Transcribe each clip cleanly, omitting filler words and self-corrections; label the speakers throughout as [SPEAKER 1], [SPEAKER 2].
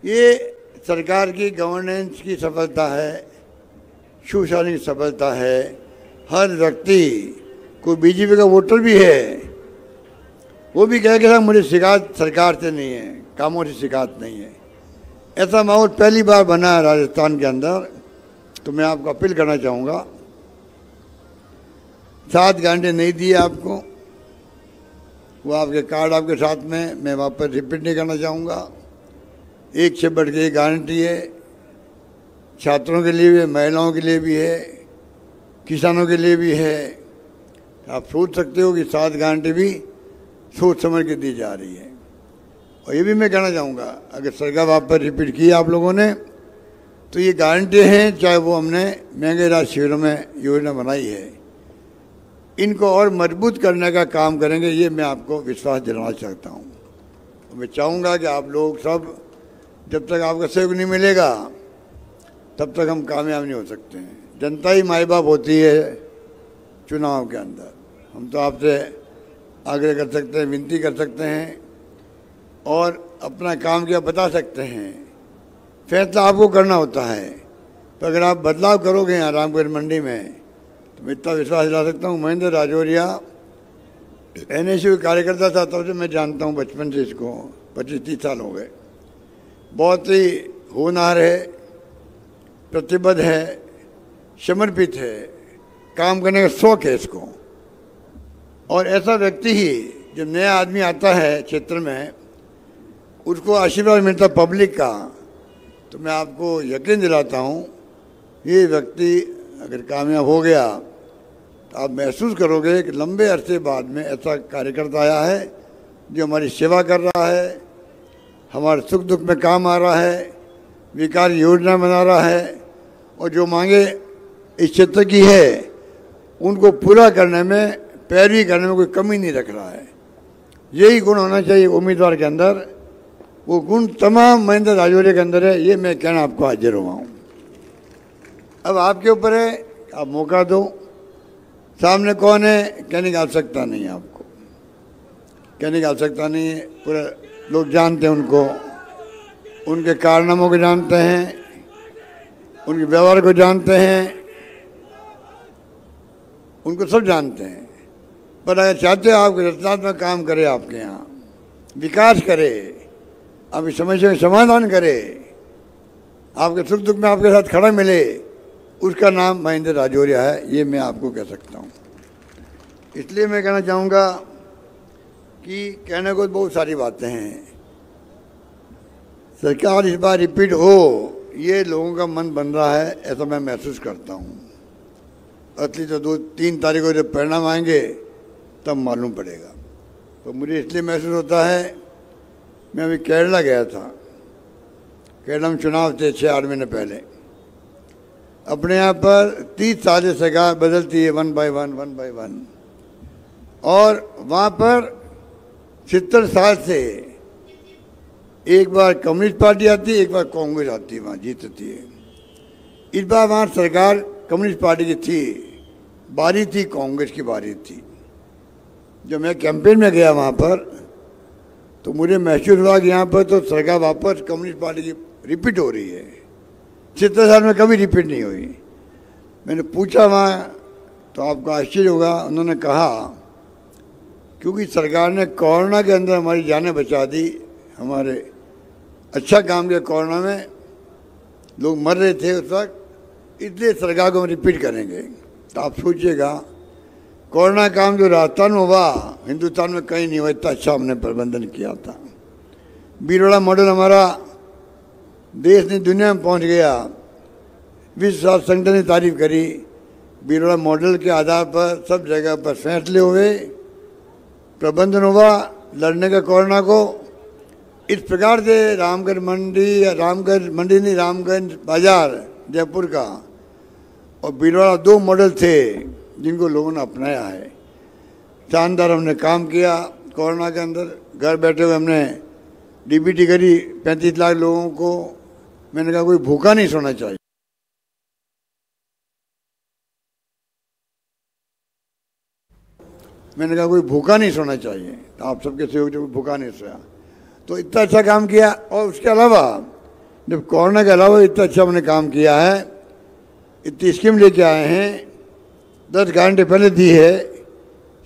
[SPEAKER 1] ये सरकार की गवर्नेंस की सफलता है, सुशासन की सफलता है। हर व्यक्ति कोई बीजेपी का वोटर भी है, वो भी कहे कि साहब मुझे शिकायत सरकार से नहीं है, कामों से शिकायत नहीं है। ऐसा माहौल पहली बार बना है राजस्थान के अंदर। तो मैं आपको अपील करना चाहूँगा, 7 घंटे नहीं दिए आपको, वो आपके कार्ड आपके साथ में, मैं वापस रिपीट नहीं करना चाहूँगा। एक से बढ़ के एक गारंटी है, छात्रों के लिए भी है, महिलाओं के लिए भी है, किसानों के लिए भी है। आप सोच सकते हो कि 7 गारंटी भी सोच समझ के दी जा रही है। और ये भी मैं कहना चाहूँगा, अगर सरकार वापस रिपीट की आप लोगों ने, तो ये गारंटी हैं, चाहे वो हमने महंगे इलाज शिविरों में योजना बनाई है, इनको और मजबूत करने का काम करेंगे, ये मैं आपको विश्वास दिलाना चाहता हूँ। मैं चाहूँगा कि आप लोग सब, जब तक आपका सहयोग नहीं मिलेगा तब तक हम कामयाब नहीं हो सकते हैं। जनता ही माई बाप होती है चुनाव के अंदर। हम तो आपसे आग्रह कर सकते हैं, विनती कर सकते हैं और अपना काम क्या बता सकते हैं। फैसला आपको करना होता है, तो अगर आप बदलाव करोगे यहाँ रामगढ़ मंडी में, तो मैं इतना विश्वास दिला सकता हूँ। महेंद्र राजौरिया NSU कार्यकर्ता था, तब से मैं जानता हूँ, बचपन से इसको 25-30 साल हो गए। बहुत ही होनहार है, प्रतिबद्ध है, समर्पित है, काम करने का शौक है इसको। और ऐसा व्यक्ति ही, जब नया आदमी आता है क्षेत्र में, उसको आशीर्वाद मिलता पब्लिक का, तो मैं आपको यकीन दिलाता हूँ, ये व्यक्ति अगर कामयाब हो गया तो आप महसूस करोगे कि लंबे अरसे बाद में ऐसा कार्यकर्ता आया है जो हमारी सेवा कर रहा है, हमारे सुख दुख में काम आ रहा है, विकास योजना बना रहा है, और जो मांगे इस क्षेत्र की है उनको पूरा करने में, पैरवी करने में कोई कमी नहीं रख रहा है। यही गुण होना चाहिए उम्मीदवार के अंदर। वो गुण तमाम महेंद्र राजौरिया के अंदर है, ये मैं कहना आपको हाजिर हुआ हूँ। अब आपके ऊपर है, आप मौका दो। सामने कौन है कहने की आवश्यकता नहीं है, आपको कहने की आवश्यकता नहीं है। पूरा लोग जानते हैं उनको, उनके कारनामों को जानते हैं, उनके व्यवहार को जानते हैं, उनको सब जानते हैं। पर अगर चाहते हो आपके रचनात्मक काम करे, आपके यहाँ विकास करे, आपकी समस्या का समाधान करे, आपके सुख दुख में आपके साथ खड़ा मिले, उसका नाम महेंद्र राजौरिया है, ये मैं आपको कह सकता हूँ। इसलिए मैं कहना चाहूँगा कि कहने को बहुत सारी बातें हैं। सरकार इस बार रिपीट हो, ये लोगों का मन बन रहा है, ऐसा मैं महसूस करता हूँ। असली तो 2-3 तारीख को जब परिणाम आएंगे तब मालूम पड़ेगा। तो मुझे इसलिए महसूस होता है, मैं अभी केरला गया था, केरला में चुनाव थे 6-8 महीने पहले। अपने यहाँ पर 30 साल से सरकार बदलती है, 1 by 1 और वहाँ पर 70 साल से एक बार कम्युनिस्ट पार्टी आती है, एक बार कांग्रेस आती है, वहाँ जीतती है। इस बार वहाँ सरकार कम्युनिस्ट पार्टी की थी, बारी थी कांग्रेस की बारी थी। जब मैं कैंपेन में गया वहाँ पर, तो मुझे महसूस हुआ कि यहाँ पर तो सरकार वापस कम्युनिस्ट पार्टी की रिपीट हो रही है। 70 साल में कभी रिपीट नहीं हुई। मैंने पूछा वहाँ, तो आपको आश्चर्य होगा, उन्होंने कहा क्योंकि सरकार ने कोरोना के अंदर हमारी जानें बचा दी, हमारे अच्छा काम किया। कोरोना में लोग मर रहे थे उस वक्त, इसलिए सरकार को हम रिपीट करेंगे। तो आप सोचिएगा, कोरोना काम जो राजस्थान में हुआ, हिंदुस्तान में कहीं नहीं हुआ, इतना अच्छा हमने प्रबंधन किया था। बीरवाड़ा मॉडल हमारा देश ने दुनिया में पहुंच गया, विश्व स्वास्थ्य संगठन ने तारीफ करी। बीरवाड़ा मॉडल के आधार पर सब जगह पर फैसले हुए, प्रबंधन हुआ लड़ने का कोरोना को। इस प्रकार से रामगढ़ मंडी नहीं, रामगंज बाजार जयपुर का और बीरवाड़ा 2 मॉडल थे जिनको लोगों ने अपनाया है। शानदार हमने काम किया। कोरोना के अंदर घर बैठे हुए हमने DBT करी 35 लाख लोगों को। मैंने कहा कोई भूखा नहीं सोना चाहिए। मैंने कहा कोई भूखा नहीं सोना चाहिए, तो आप सबके सहयोग से कोई भूखा नहीं सोया। तो इतना अच्छा काम किया। और उसके अलावा जब कोरोना के अलावा इतना अच्छा हमने काम किया है, इतनी स्कीम लेके आए हैं, 10 गारंटी पहले दी है,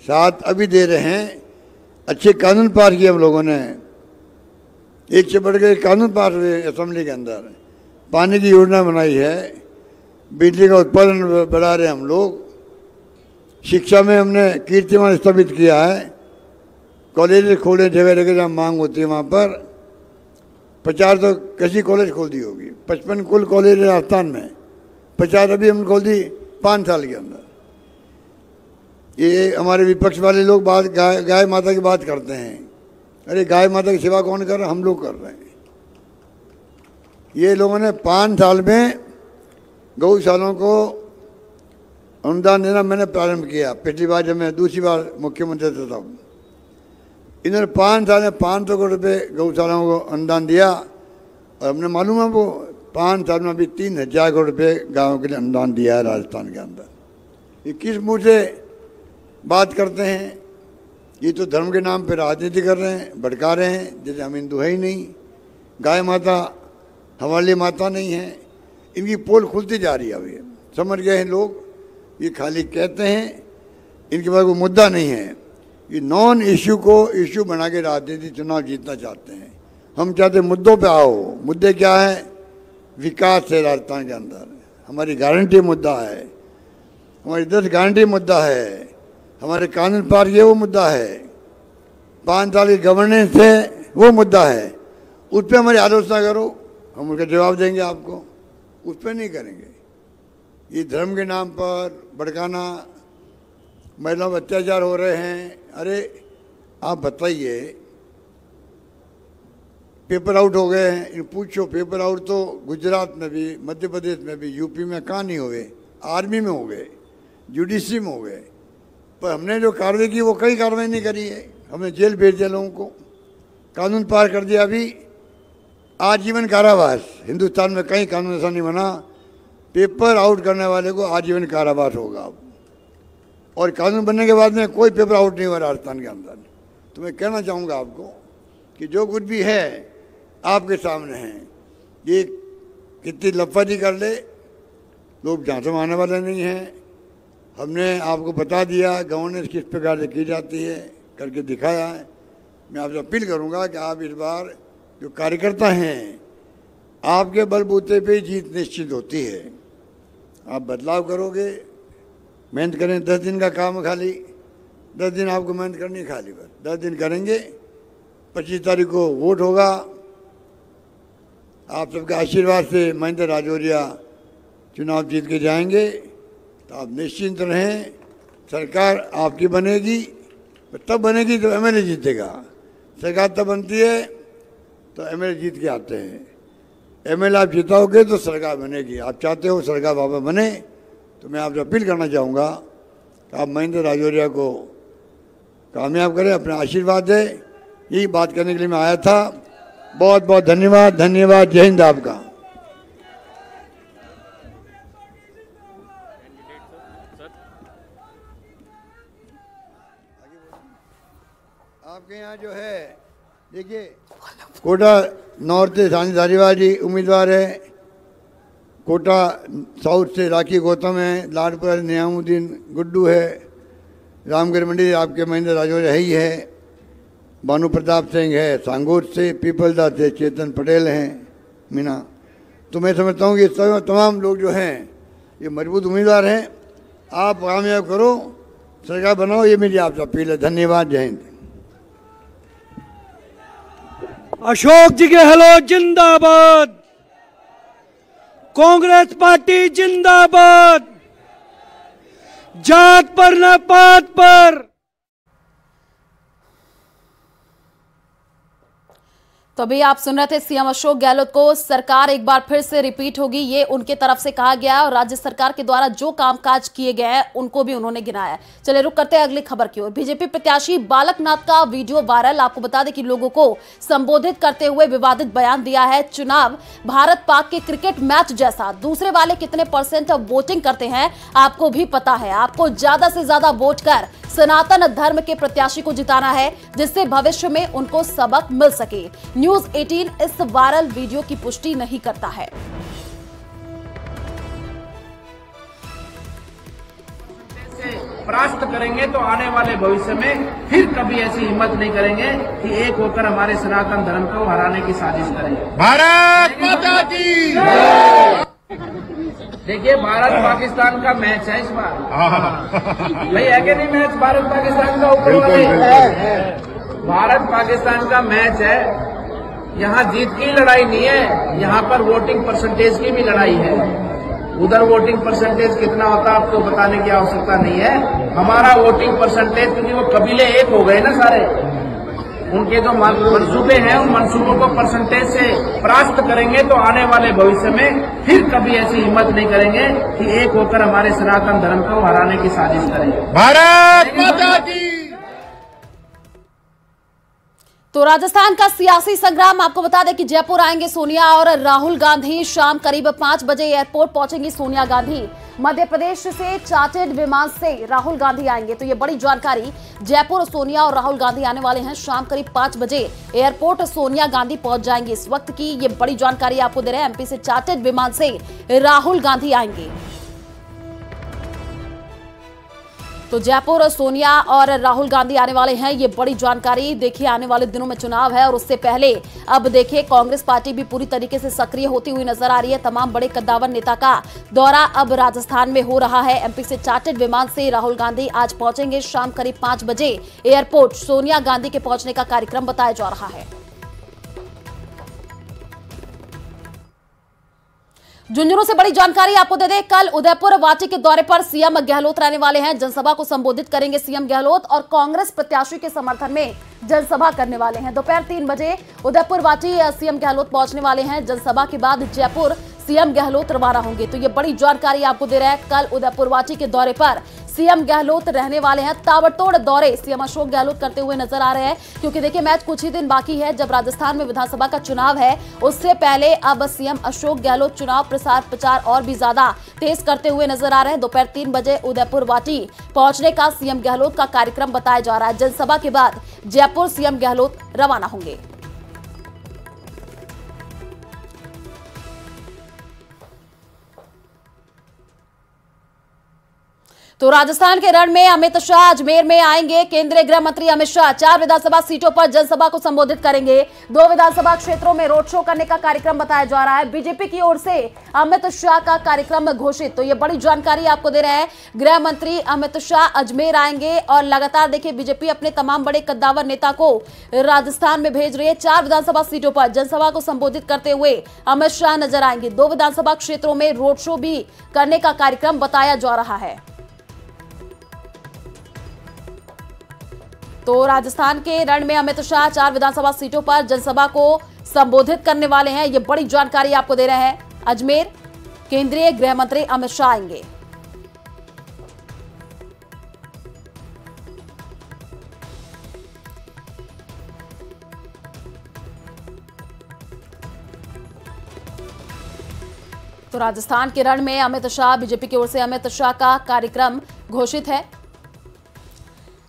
[SPEAKER 1] 7 अभी दे रहे हैं, अच्छे कानून पास किए हम लोगों ने, एक से बढ़ के कानून पास हुए असेंबली के अंदर, पानी की योजना बनाई है, बिजली का उत्पादन बढ़ा रहे हम लोग, शिक्षा में हमने कीर्तिमान स्थापित किया है, कॉलेज खोले जगह जगह जहाँ मांग होती है वहाँ पर, 50 तो कैसी कॉलेज खोल दी होगी, 55 कुल कॉलेज है राजस्थान में, 50 अभी हमने खोल दी 5 साल के अंदर। ये हमारे विपक्ष वाले लोग बात गाय माता की बात करते हैं, अरे गाय माता की सेवा कौन कर रहा है? हम लोग कर रहे हैं। ये लोगों ने 5 साल में गौशालाओं को अनुदान देना मैंने प्रारंभ किया, पिछली बार जब मैं दूसरी बार मुख्यमंत्री था तब इन्होंने 5 साल में 500 करोड़ रुपये गौशालाओं को अनुदान दिया, और हमने मालूम है वो 5 साल में अभी 3000 करोड़ रुपये गाँव के लिए अनुदान दिया है राजस्थान के अंदर। ये किस मुँह से बात करते हैं? ये तो धर्म के नाम पे राजनीति कर रहे हैं, भड़का रहे हैं, जैसे हम हिंदू है ही नहीं, गाय माता हमारे लिए माता नहीं है। इनकी पोल खुलती जा रही है, अभी समझ गए हैं लोग, ये खाली कहते हैं, इनके पास कोई मुद्दा नहीं है। ये नॉन इश्यू को इश्यू बना के राजनीति चुनाव जीतना चाहते हैं। हम चाहते मुद्दों पे आओ। मुद्दे क्या है? विकास है राजस्थान के अंदर, हमारी गारंटी मुद्दा है, हमारी 10 गारंटी मुद्दा है, हमारे कानून पास ये वो मुद्दा है, 5 साल की गवर्नेंस है वो मुद्दा है। उस पर हमारी आलोचना करो, हम उनका जवाब देंगे आपको, उस पर नहीं करेंगे। ये धर्म के नाम पर भड़काना, महिलाओं पर अत्याचार हो रहे हैं। अरे आप बताइए, पेपर आउट हो गए हैं, इन पूछो, पेपर आउट तो गुजरात में भी, मध्य प्रदेश में भी, यूपी में कहाँ नहीं हो गए, आर्मी में हो गए, जुडिशरी में हो गए, पर हमने जो कार्रवाई की वो कई कार्रवाई नहीं करी है। हमने जेल भेज दिया लोगों को, कानून पार कर दिया, अभी आजीवन कारावास। हिंदुस्तान में कहीं कानून ऐसा नहीं बना, पेपर आउट करने वाले को आजीवन कारावास होगा अब। और कानून बनने के बाद में कोई पेपर आउट नहीं हुआ राजस्थान के अंदर। तो मैं कहना चाहूँगा आपको कि जो कुछ भी है आपके सामने है, ये कितनी लफाजी कर ले, लोग झांसे मारने वाले नहीं हैं। हमने आपको बता दिया गवर्नेंस किस प्रकार से की जाती है, करके दिखाया है। मैं आपसे अपील करूँगा कि आप इस बार जो कार्यकर्ता हैं, आपके बलबूते पे जीत निश्चित होती है। आप बदलाव करोगे, मेहनत करें, 10 दिन का काम है खाली, 10 दिन आपको मेहनत करनी है खाली, बस 10 दिन करेंगे, 25 तारीख को वोट होगा। आप सबके आशीर्वाद से महेंद्र राजौरिया चुनाव जीत के जाएंगे, तो आप निश्चिंत रहें, सरकार आपकी बनेगी। तब बनेगी तो एमएलए जीतेगा, सरकार तब बनती है तो एमएलए जीत के आते हैं। एमएलए आप जिताओगे तो सरकार बनेगी। आप चाहते हो सरकार वापस बने, तो मैं आपसे अपील करना चाहूँगा कि आप महेंद्र राजौरिया को कामयाब करें, अपना आशीर्वाद दें। यही बात करने के लिए मैं आया था। बहुत बहुत धन्यवाद। धन्यवाद। जय हिंद। आपका आपके यहाँ जो है, देखिए, कोटा नॉर्थ से सानी धारीवाल जी उम्मीदवार है, कोटा साउथ से राखी गौतम है, लाडपुरा से नियामुद्दीन गुड्डू है, रामगढ़ मंडी आपके महेंद्र राजौरिया है ही है, भानु प्रताप सिंह है सांगोट से, पीपलदा से चेतन पटेल हैं मीना। तो मैं समझता हूँ कि तमाम लोग जो हैं ये मजबूत उम्मीदवार हैं। आप कामयाब करो, सरकार बनाओ, ये मेरी आपसे अपील है। धन्यवाद। जय हिंद।
[SPEAKER 2] अशोक जी के हेलो जिंदाबाद, कांग्रेस पार्टी जिंदाबाद, जात पर न पात पर।
[SPEAKER 3] तो अभी आप सुन रहे थे सीएम अशोक गहलोत को। सरकार एक बार फिर से रिपीट होगी, ये उनके तरफ से कहा गया है, और राज्य सरकार के द्वारा जो कामकाज किए गए हैं उनको भी उन्होंने गिनाया है। चलिए रुक करते हैं अगली खबर की ओर। बीजेपी प्रत्याशी बालकनाथ का वीडियो वायरल। आपको बता दें कि लोगों को संबोधित करते हुए विवादित बयान दिया है। चुनाव भारत पाक के क्रिकेट मैच जैसा, दूसरे वाले कितने % वोटिंग करते हैं आपको भी पता है। आपको ज्यादा से ज्यादा वोट कर सनातन धर्म के प्रत्याशी को जिताना है, जिससे भविष्य में उनको सबक मिल सके। न्यूज 18 इस वायरल वीडियो की पुष्टि नहीं करता है।
[SPEAKER 4] परास्त करेंगे तो आने वाले भविष्य में फिर कभी ऐसी हिम्मत नहीं करेंगे कि एक होकर हमारे सनातन धर्म को हराने की साजिश करेंगे।
[SPEAKER 5] भारत माता की।
[SPEAKER 4] देखिए, भारत पाकिस्तान का मैच है इस बार। भाई है कि नहीं मैच भारत पाकिस्तान का? ऊपर वाले भारत पाकिस्तान का मैच है। यहाँ जीत की लड़ाई नहीं है, यहाँ पर वोटिंग परसेंटेज की भी लड़ाई है। उधर वोटिंग परसेंटेज कितना होता है आपको बताने की आवश्यकता नहीं है। हमारा वोटिंग परसेंटेज, क्योंकि वो कबीले एक हो गए ना सारे, उनके जो मंसूबे हैं उन मंसूबों को परसेंटेज से परास्त करेंगे तो आने वाले भविष्य में फिर कभी ऐसी हिम्मत नहीं करेंगे कि एक होकर हमारे सनातन धर्म को हराने की साजिश करेंगे।
[SPEAKER 5] भारत माता की।
[SPEAKER 3] तो राजस्थान का सियासी संग्राम, आपको बता दें कि जयपुर आएंगे सोनिया और राहुल गांधी। शाम करीब 5 बजे एयरपोर्ट पहुंचेंगी सोनिया गांधी। मध्य प्रदेश से चार्टर्ड विमान से राहुल गांधी आएंगे। तो ये बड़ी जानकारी, जयपुर सोनिया और राहुल गांधी आने वाले हैं। शाम करीब 5 बजे एयरपोर्ट सोनिया गांधी पहुंच जाएंगे। इस वक्त की ये बड़ी जानकारी आपको दे रहे हैं। एमपी से चार्टर्ड विमान से राहुल गांधी आएंगे। तो जयपुर सोनिया और राहुल गांधी आने वाले हैं, ये बड़ी जानकारी। देखिए, आने वाले दिनों में चुनाव है और उससे पहले अब देखिए कांग्रेस पार्टी भी पूरी तरीके से सक्रिय होती हुई नजर आ रही है। तमाम बड़े कद्दावर नेता का दौरा अब राजस्थान में हो रहा है। एमपी से चार्टर्ड विमान से राहुल गांधी आज पहुंचेंगे। शाम करीब 5 बजे एयरपोर्ट सोनिया गांधी के पहुंचने का कार्यक्रम बताया जा रहा है। झुंझुनू से बड़ी जानकारी आपको दे दें, कल उदयपुर वाटी के दौरे पर सीएम गहलोत रहने वाले हैं। जनसभा को संबोधित करेंगे सीएम गहलोत और कांग्रेस प्रत्याशी के समर्थन में जनसभा करने वाले हैं। दोपहर 3 बजे उदयपुर वाटी सीएम गहलोत पहुंचने वाले हैं। जनसभा के बाद जयपुर सीएम गहलोत रवाना होंगे। तो ये बड़ी जानकारी आपको दे रहे हैं, कल उदयपुर वाटी के दौरे पर सीएम गहलोत रहने वाले हैं। ताबड़तोड़ दौरे सीएम अशोक गहलोत करते हुए नजर आ रहे हैं, क्योंकि देखिए मैच कुछ ही दिन बाकी है। जब राजस्थान में विधानसभा का चुनाव है, उससे पहले अब सीएम अशोक गहलोत चुनाव प्रचार और भी ज्यादा तेज करते हुए नजर आ रहे हैं। दोपहर 3 बजे उदयपुर वाटी पहुंचने का सीएम गहलोत का कार्यक्रम बताया जा रहा है। जनसभा के बाद जयपुर सीएम गहलोत रवाना होंगे। तो राजस्थान के रण में अमित शाह अजमेर में आएंगे। केंद्रीय गृह मंत्री अमित शाह 4 विधानसभा सीटों पर जनसभा को संबोधित करेंगे। 2 विधानसभा क्षेत्रों में रोड शो करने का कार्यक्रम बताया जा रहा है। बीजेपी की ओर से अमित शाह का कार्यक्रम घोषित। तो ये बड़ी जानकारी आपको दे रहे हैं, गृह मंत्री अमित शाह अजमेर आएंगे और लगातार देखिए बीजेपी अपने तमाम बड़े कद्दावर नेता को राजस्थान में भेज रही है। 4 विधानसभा सीटों पर जनसभा को संबोधित करते हुए अमित शाह नजर आएंगे। 2 विधानसभा क्षेत्रों में रोड शो भी करने का कार्यक्रम बताया जा रहा है। तो राजस्थान के रण में अमित शाह 4 विधानसभा सीटों पर जनसभा को संबोधित करने वाले हैं। ये बड़ी जानकारी आपको दे रहे हैं। अजमेर केंद्रीय गृह मंत्री अमित शाह आएंगे। तो राजस्थान के रण में अमित शाह, बीजेपी की ओर से अमित शाह का कार्यक्रम घोषित है।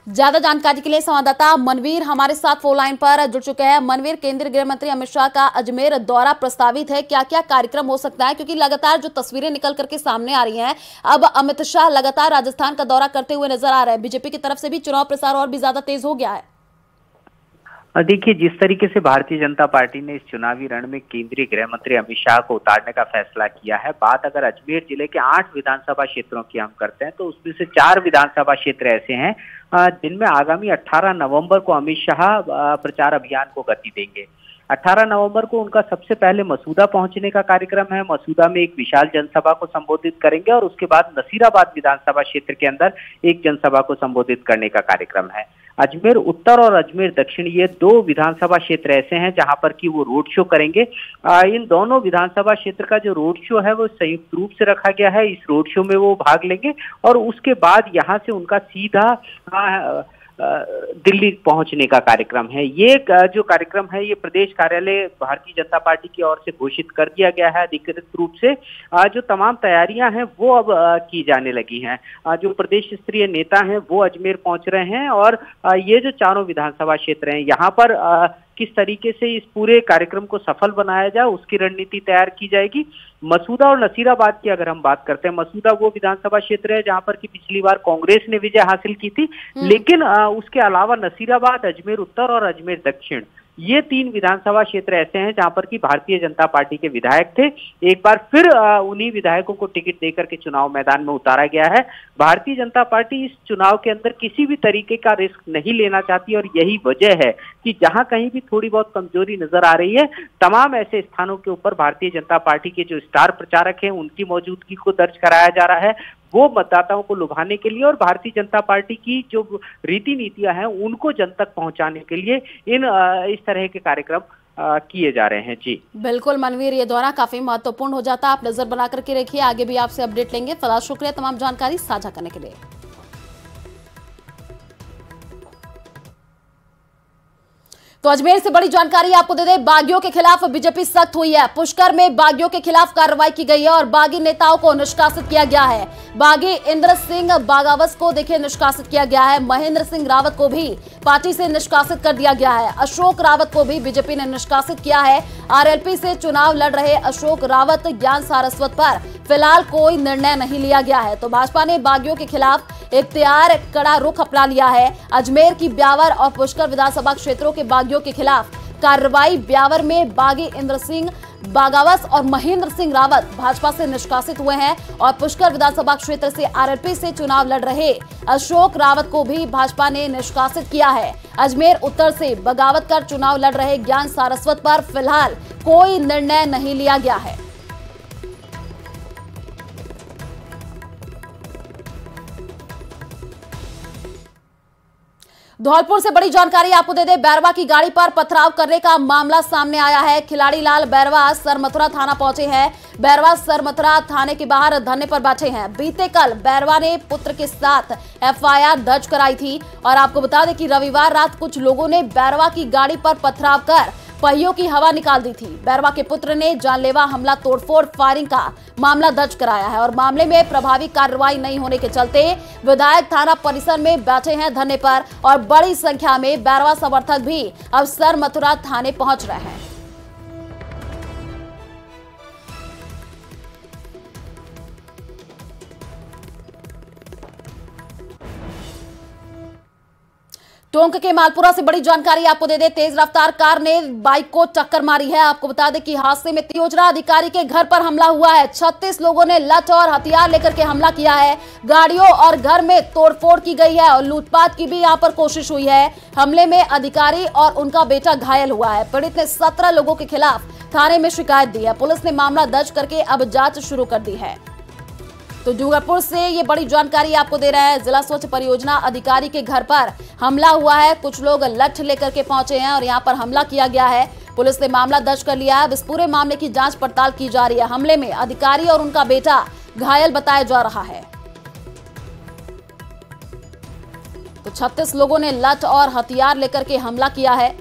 [SPEAKER 3] ज्यादा जानकारी के लिए संवाददाता मनवीर हमारे साथ फोन लाइन पर जुड़ चुके हैं। मनवीर, केंद्रीय गृह मंत्री अमित शाह का अजमेर दौरा प्रस्तावित है, क्या क्या कार्यक्रम हो सकता है? क्योंकि लगातार जो तस्वीरें निकल करके सामने आ रही हैं, अब अमित शाह लगातार राजस्थान का दौरा करते हुए नजर आ रहे हैं। बीजेपी की तरफ से भी चुनाव प्रचार और भी ज्यादा तेज हो गया है।
[SPEAKER 6] देखिए, जिस तरीके से भारतीय जनता पार्टी ने इस चुनावी रण में केंद्रीय गृह मंत्री अमित शाह को उतारने का फैसला किया है, बात अगर अजमेर जिले के 8 विधानसभा क्षेत्रों की हम करते हैं तो उसमें से 4 विधानसभा क्षेत्र ऐसे हैं जिनमें आगामी 18 नवंबर को अमित शाह प्रचार अभियान को गति देंगे। 18 नवंबर को उनका सबसे पहले मसूदा पहुंचने का कार्यक्रम है। मसूदा में एक विशाल जनसभा को संबोधित करेंगे और उसके बाद नसीराबाद विधानसभा क्षेत्र के अंदर एक जनसभा को संबोधित करने का कार्यक्रम है। अजमेर उत्तर और अजमेर दक्षिण, ये 2 विधानसभा क्षेत्र ऐसे हैं जहां पर कि वो रोड शो करेंगे। इन दोनों विधानसभा क्षेत्र का जो रोड शो है वो संयुक्त रूप से रखा गया है। इस रोड शो में वो भाग लेंगे और उसके बाद यहां से उनका सीधा दिल्ली पहुंचने का कार्यक्रम है। ये जो कार्यक्रम है ये प्रदेश कार्यालय भारतीय जनता पार्टी की ओर से घोषित कर दिया गया है अधिकृत रूप से। जो तमाम तैयारियां हैं वो अब की जाने लगी हैं। जो प्रदेश स्तरीय नेता हैं वो अजमेर पहुंच रहे हैं और ये जो चारों विधानसभा क्षेत्र हैं यहाँ पर किस तरीके से इस पूरे कार्यक्रम को सफल बनाया जाए उसकी रणनीति तैयार की जाएगी। मसूदा और नसीराबाद की अगर हम बात करते हैं, मसूदा वो विधानसभा क्षेत्र है जहां पर कि पिछली बार कांग्रेस ने विजय हासिल की थी, लेकिन उसके अलावा नसीराबाद, अजमेर उत्तर और अजमेर दक्षिण ये 3 विधानसभा क्षेत्र ऐसे हैं जहां पर कि भारतीय जनता पार्टी के विधायक थे। एक बार फिर उन्हीं विधायकों को टिकट देकर के चुनाव मैदान में उतारा गया है। भारतीय जनता पार्टी इस चुनाव के अंदर किसी भी तरीके का रिस्क नहीं लेना चाहती और यही वजह है कि जहां कहीं भी थोड़ी बहुत कमजोरी नजर आ रही है, तमाम ऐसे स्थानों के ऊपर भारतीय जनता पार्टी के जो स्टार प्रचारक हैं उनकी मौजूदगी को दर्ज कराया जा रहा है, वो मतदाताओं को लुभाने के लिए और भारतीय जनता पार्टी की जो रीति नीतियां हैं उनको जन तक पहुंचाने के लिए इस तरह के कार्यक्रम किए जा रहे हैं। जी
[SPEAKER 3] बिल्कुल मनवीर, ये दौरा काफी महत्वपूर्ण हो जाता है। आप नजर बना करके रखिए, आगे भी आपसे अपडेट लेंगे। फिलहाल शुक्रिया तमाम जानकारी साझा करने के लिए। तो अजमेर से बड़ी जानकारी आपको दे दें, बागियों के खिलाफ बीजेपी सख्त हुई है। पुष्कर में बागियों के खिलाफ कार्रवाई की गई है और बागी नेताओं को निष्कासित किया गया है। बागी इंद्र सिंह बागावस को देखिए निष्कासित किया गया है। महेंद्र सिंह रावत को भी पार्टी से निष्कासित कर दिया गया है। अशोक रावत को भी बीजेपी ने निष्कासित किया है। आरएलपी से चुनाव लड़ रहे अशोक रावत, ज्ञान सारस्वत पर फिलहाल कोई निर्णय नहीं लिया गया है। तो भाजपा ने बागियों के खिलाफ इख्तियार कड़ा रुख अपना लिया है। अजमेर की ब्यावर और पुष्कर विधानसभा क्षेत्रों के बागियों के खिलाफ कार्रवाई। ब्यावर में बागी इंद्र सिंह बागावस और महेंद्र सिंह रावत भाजपा से निष्कासित हुए हैं और पुष्कर विधानसभा क्षेत्र से आरएलपी से चुनाव लड़ रहे अशोक रावत को भी भाजपा ने निष्कासित किया है। अजमेर उत्तर से बगावत कर चुनाव लड़ रहे ज्ञान सारस्वत पर फिलहाल कोई निर्णय नहीं लिया गया है। धौलपुर से बड़ी जानकारी आपको दे दें, बैरवा की गाड़ी पर पथराव करने का मामला सामने आया है। खिलाड़ी लाल बैरवा सरमथुरा थाना पहुंचे हैं। बैरवा सरमथुरा थाने के बाहर धरने पर बैठे हैं। बीते कल बैरवा ने पुत्र के साथ एफआईआर दर्ज कराई थी और आपको बता दें कि रविवार रात कुछ लोगों ने बैरवा की गाड़ी पर पथराव कर पहियों की हवा निकाल दी थी। बैरवा के पुत्र ने जानलेवा हमला, तोड़फोड़, फायरिंग का मामला दर्ज कराया है और मामले में प्रभावी कार्रवाई नहीं होने के चलते विधायक थाना परिसर में बैठे हैं धरने पर और बड़ी संख्या में बैरवा समर्थक भी अब सरमथुरा थाने पहुंच रहे हैं। टोंक के मालपुरा से बड़ी जानकारी आपको दे दें, तेज रफ्तार कार ने बाइक को टक्कर मारी है। आपको बता दें कि हादसे में योजना अधिकारी के घर पर हमला हुआ है। 36 लोगों ने लठ और हथियार लेकर के हमला किया है। गाड़ियों और घर में तोड़फोड़ की गई है और लूटपाट की भी यहां पर कोशिश हुई है। हमले में अधिकारी और उनका बेटा घायल हुआ है। पीड़ित ने 17 लोगों के खिलाफ थाने में शिकायत दी है। पुलिस ने मामला दर्ज करके अब जांच शुरू कर दी है। तो डूंगरपुर से ये बड़ी जानकारी आपको दे रहे हैं, जिला स्वच्छ परियोजना अधिकारी के घर पर हमला हुआ है। कुछ लोग लठ लेकर के पहुंचे हैं और यहां पर हमला किया गया है। पुलिस ने मामला दर्ज कर लिया है। इस पूरे मामले की जांच पड़ताल की जा रही है। हमले में अधिकारी और उनका बेटा घायल बताया जा रहा है। तो 36 लोगों ने लठ और हथियार लेकर के हमला किया है।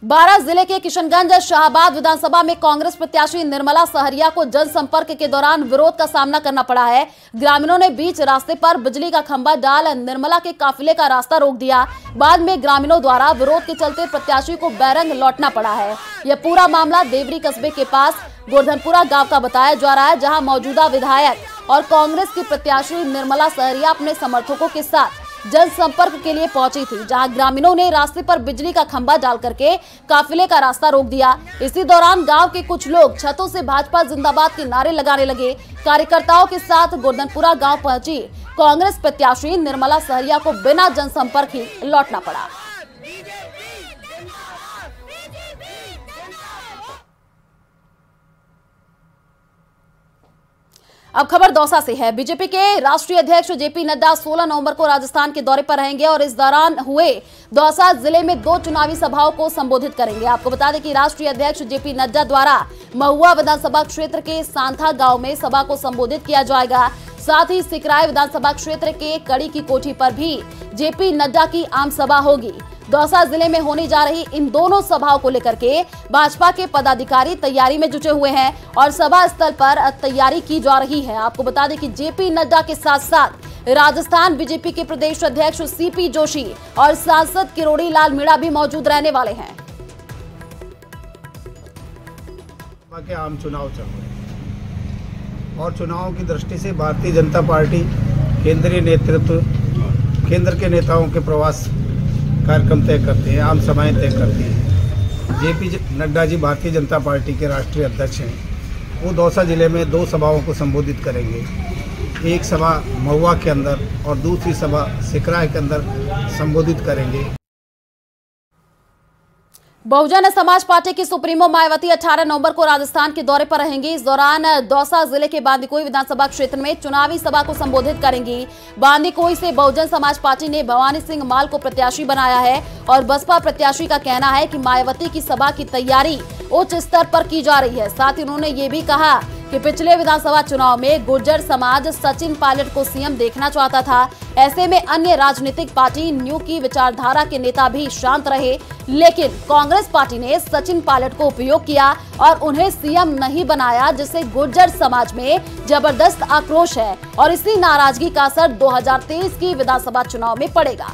[SPEAKER 3] बारां जिले के किशनगंज शाहबाद विधानसभा में कांग्रेस प्रत्याशी निर्मला सहरिया को जनसंपर्क के दौरान विरोध का सामना करना पड़ा है। ग्रामीणों ने बीच रास्ते पर बिजली का खंभा डाल निर्मला के काफिले का रास्ता रोक दिया। बाद में ग्रामीणों द्वारा विरोध के चलते प्रत्याशी को बैरंग लौटना पड़ा है। यह पूरा मामला देवरी कस्बे के पास गोरधनपुरा गांव का बताया जा रहा है, जहां मौजूदा विधायक और कांग्रेस की प्रत्याशी निर्मला सहरिया अपने समर्थकों के साथ जनसंपर्क के लिए पहुंची थी, जहां ग्रामीणों ने रास्ते पर बिजली का खंभा डाल करके काफिले का रास्ता रोक दिया। इसी दौरान गांव के कुछ लोग छतों से भाजपा जिंदाबाद के नारे लगाने लगे। कार्यकर्ताओं के साथ गोरधनपुरा गांव पहुंची कांग्रेस प्रत्याशी निर्मला सहरिया को बिना जनसंपर्क ही लौटना पड़ा। अब खबर दौसा से है। बीजेपी के राष्ट्रीय अध्यक्ष जेपी नड्डा 16 नवंबर को राजस्थान के दौरे पर रहेंगे और इस दौरान हुए दौसा जिले में 2 चुनावी सभाओं को संबोधित करेंगे। आपको बता दें कि राष्ट्रीय अध्यक्ष जेपी नड्डा द्वारा महुआ विधानसभा क्षेत्र के सांथा गांव में सभा को संबोधित किया जाएगा। साथ ही सिकराय विधानसभा क्षेत्र के कड़ी की कोठी पर भी जेपी नड्डा की आम सभा होगी। दौसा जिले में होने जा रही इन दोनों सभाओं को लेकर के भाजपा के पदाधिकारी तैयारी में जुटे हुए हैं और सभा स्थल पर तैयारी की जा रही है। आपको बता दें कि जेपी नड्डा के साथ साथ राजस्थान बीजेपी के प्रदेश अध्यक्ष सीपी जोशी और सांसद किरोड़ी लाल मीणा भी मौजूद रहने वाले हैं।
[SPEAKER 7] के आम चुनाव चल रहे हैं और चुनाव की दृष्टि से भारतीय जनता पार्टी केंद्रीय नेतृत्व केंद्र के नेताओं के प्रवास कार्यक्रम तय करते हैं, आम सभाएं तय करती हैं। जेपी नड्डा जी भारतीय जनता पार्टी के राष्ट्रीय अध्यक्ष हैं। वो दौसा जिले में 2 सभाओं को संबोधित करेंगे। एक सभा महुआ के अंदर और दूसरी सभा सिकराय के अंदर संबोधित करेंगे।
[SPEAKER 3] बहुजन समाज पार्टी की सुप्रीमो मायावती 18 नवंबर को राजस्थान के दौरे पर रहेंगी। इस दौरान दौसा जिले के बांदीकुई विधानसभा क्षेत्र में चुनावी सभा को संबोधित करेंगी। बांदीकुई से बहुजन समाज पार्टी ने भवानी सिंह माल को प्रत्याशी बनाया है और बसपा प्रत्याशी का कहना है कि मायावती की सभा की तैयारी उच्च स्तर पर की जा रही है। साथ ही उन्होंने ये भी कहा कि पिछले विधानसभा चुनाव में गुर्जर समाज सचिन पायलट को सीएम देखना चाहता था। ऐसे में अन्य राजनीतिक पार्टी न्यू की विचारधारा के नेता भी शांत रहे, लेकिन कांग्रेस पार्टी ने सचिन पायलट को उपयोग किया और उन्हें सीएम नहीं बनाया, जिससे गुर्जर समाज में जबरदस्त आक्रोश है और इसी नाराजगी का असर 2023 की विधानसभा चुनाव में पड़ेगा।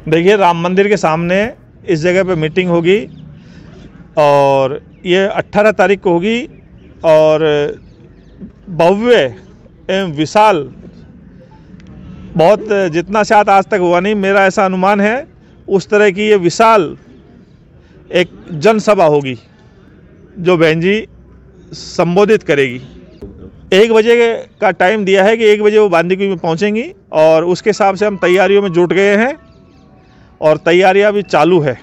[SPEAKER 8] देखिए, राम मंदिर के सामने इस जगह पे मीटिंग होगी और ये 18 तारीख को होगी और भव्य एवं विशाल, बहुत जितना शायद आज तक हुआ नहीं, मेरा ऐसा अनुमान है, उस तरह की ये विशाल एक जनसभा होगी जो बहन जी संबोधित करेगी। 1 बजे का टाइम दिया है कि 1 बजे वो बांदीकुई में पहुंचेंगी और उसके हिसाब से हम तैयारियों में जुट गए हैं और तैयारियां भी चालू है।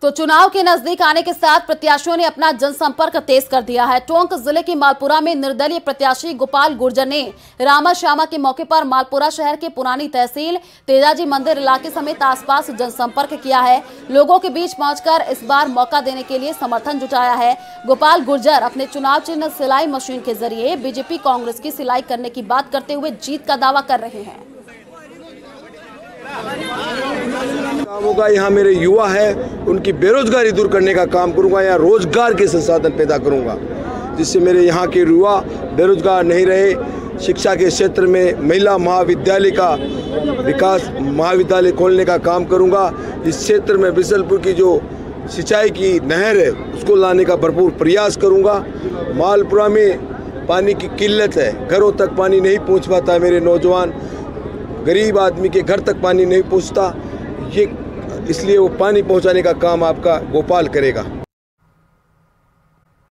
[SPEAKER 3] तो चुनाव के नजदीक आने के साथ प्रत्याशियों ने अपना जनसंपर्क तेज कर दिया है। टोंक जिले के मालपुरा में निर्दलीय प्रत्याशी गोपाल गुर्जर ने रामा श्यामा के मौके पर मालपुरा शहर के पुरानी तहसील तेजाजी मंदिर इलाके समेत आसपास जनसंपर्क किया है। लोगों के बीच पहुंचकर इस बार मौका देने के लिए समर्थन जुटाया है। गोपाल गुर्जर अपने चुनाव चिन्ह सिलाई मशीन के जरिए बीजेपी कांग्रेस की सिलाई करने की बात करते हुए जीत का दावा कर रहे हैं।
[SPEAKER 9] कामों का यहाँ मेरे युवा है, उनकी बेरोजगारी दूर करने का काम करूँगा, यहाँ रोजगार के संसाधन पैदा करूँगा जिससे मेरे यहाँ के युवा बेरोजगार नहीं रहे। शिक्षा के क्षेत्र में महिला महाविद्यालय का विकास, महाविद्यालय खोलने का काम करूँगा। इस क्षेत्र में बिसलपुर की जो सिंचाई की नहर है उसको लाने का भरपूर प्रयास करूँगा। मालपुरा में पानी की किल्लत है, घरों तक पानी नहीं पहुँच पाता, मेरे नौजवान गरीब आदमी के घर तक पानी नहीं पहुंचता, ये इसलिए वो पानी पहुंचाने का काम आपका गोपाल करेगा।